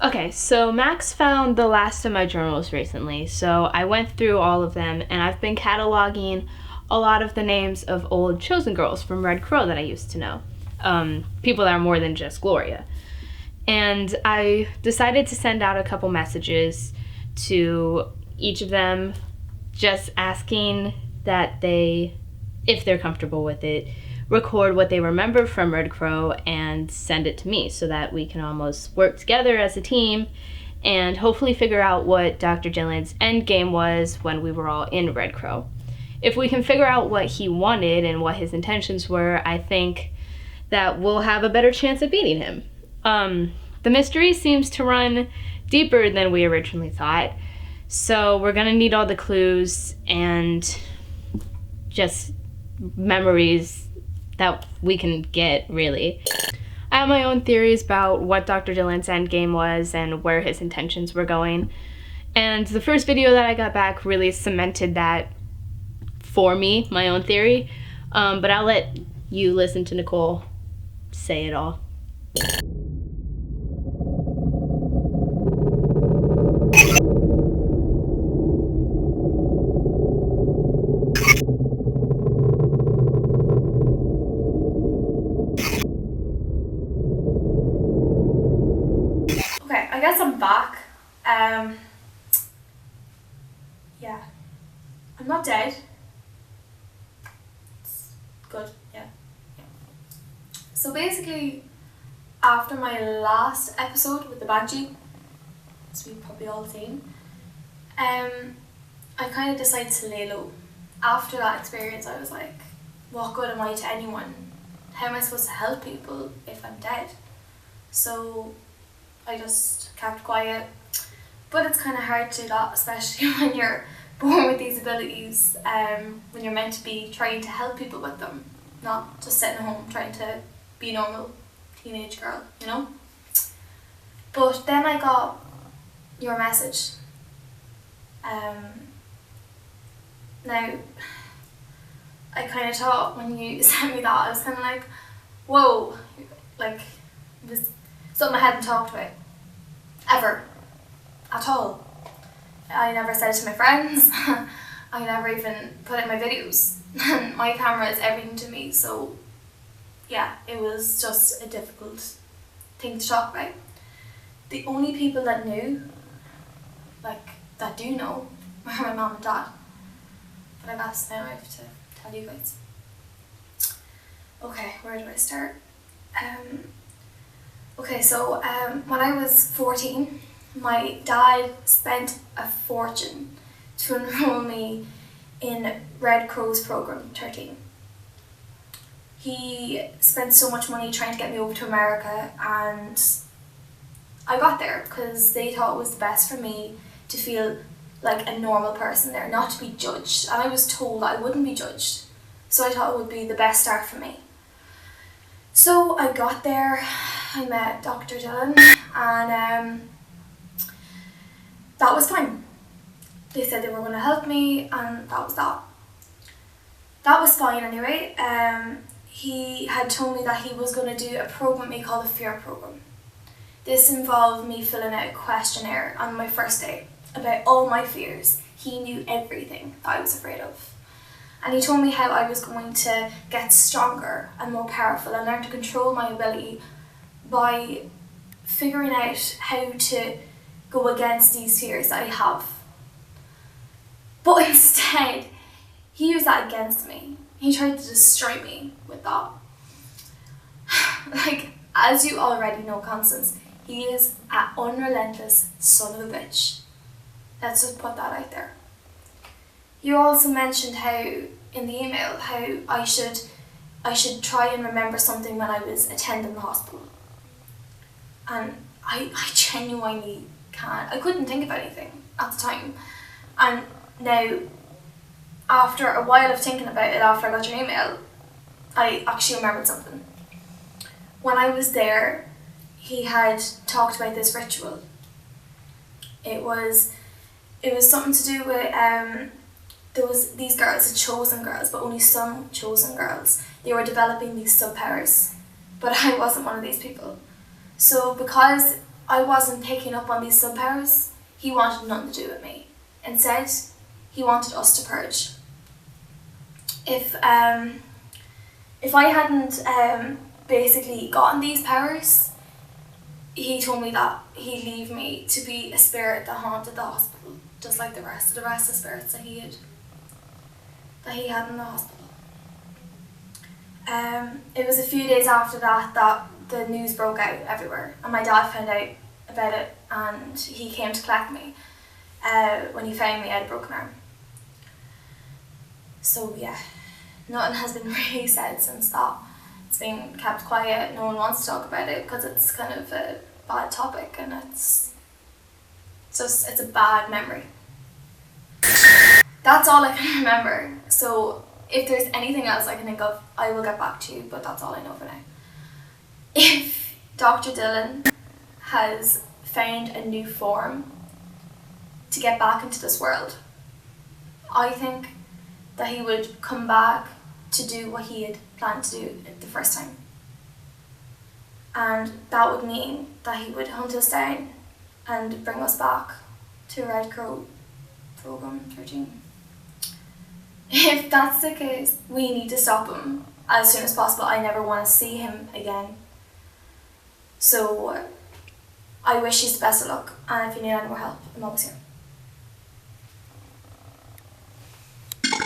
Okay, so Max found the last of my journals recently, so I went through all of them, and I've been cataloging a lot of the names of old chosen girls from Red Crow that I used to know. People that are more than just Gloria. And I decided to send out a couple messages to each of them, just asking that they, if they're comfortable with it, record what they remember from Red Crow and send it to me so that we can almost work together as a team and hopefully figure out what Dr. Dillon's end game was when we were all in Red Crow. If we can figure out what he wanted and what his intentions were, I think that we'll have a better chance of beating him. The mystery seems to run deeper than we originally thought, so we're gonna need all the clues and just memories that we can get, really. I have my own theories about what Dr. Dillon's endgame was and where his intentions were going. And the first video that I got back really cemented that for me, my own theory. But I'll let you listen to Nicole say it all. I guess I'm back. Yeah. I'm not dead. It's good, yeah. So basically, after my last episode with the Banshee, as we've probably all seen, I kind of decided to lay low. After that experience, I was like, what good am I to anyone? How am I supposed to help people if I'm dead? So I just kept quiet. But it's kind of hard to do that, especially when you're born with these abilities, when you're meant to be trying to help people with them, not just sitting at home trying to be a normal teenage girl, you know? But then I got your message. Now, I kind of thought when you sent me that, I was kind of like, whoa, like, it was something I hadn't talked about, ever, at all. I never said it to my friends, I never even put it in my videos. My camera is everything to me, so yeah, it was just a difficult thing to talk about. The only people that knew, like, that do know, were my mum and dad. But I guess now I have to tell you guys. Okay, where do I start? Okay, so when I was 14, my dad spent a fortune to enroll me in Red Crow's program 13. He spent so much money trying to get me over to America, and I got there because they thought it was the best for me to feel like a normal person there, not to be judged. And I was told that I wouldn't be judged, so I thought it would be the best start for me. So I got there, I met Dr. Dillon, and that was fine. They said they were going to help me, and that was that. That was fine anyway. He had told me that he was going to do a program with me called the Fear Program. This involved me filling out a questionnaire on my first day about all my fears. He knew everything that I was afraid of. And he told me how I was going to get stronger and more powerful and learn to control my ability by figuring out how to go against these fears that I have. But instead, he used that against me. He tried to destroy me with that. Like, as you already know, Constance, he is an unrelentless son of a bitch. Let's just put that out there. You also mentioned how, in the email, how I should try and remember something when I was attending the hospital. And I genuinely can't. I couldn't think of anything at the time. And now, after a while of thinking about it, after I got your email, I actually remembered something. When I was there, he had talked about this ritual. It was something to do with, there was these girls, the chosen girls, but only some chosen girls. They were developing these sub-powers, but I wasn't one of these people. So because I wasn't picking up on these subpowers, he wanted nothing to do with me. Instead, he wanted us to purge. If I hadn't basically gotten these powers, he told me that he'd leave me to be a spirit that haunted the hospital, just like the rest of spirits that he had in the hospital. It was a few days after that the news broke out everywhere, and my dad found out about it, and he came to collect me when he found me. I had a broken arm. So yeah, nothing has been really said since that. It's been kept quiet. No one wants to talk about it because it's kind of a bad topic, and it's a bad memory. That's all I can remember. So if there's anything else I can think of, I will get back to you, but that's all I know for now. If Dr. Dillon has found a new form to get back into this world, I think that he would come back to do what he had planned to do the first time. And that would mean that he would hunt us down and bring us back to Red Crow Program 13. If that's the case, we need to stop him as soon as possible. I never want to see him again. So I wish you the best of luck, and if you need any more help, I'm always here.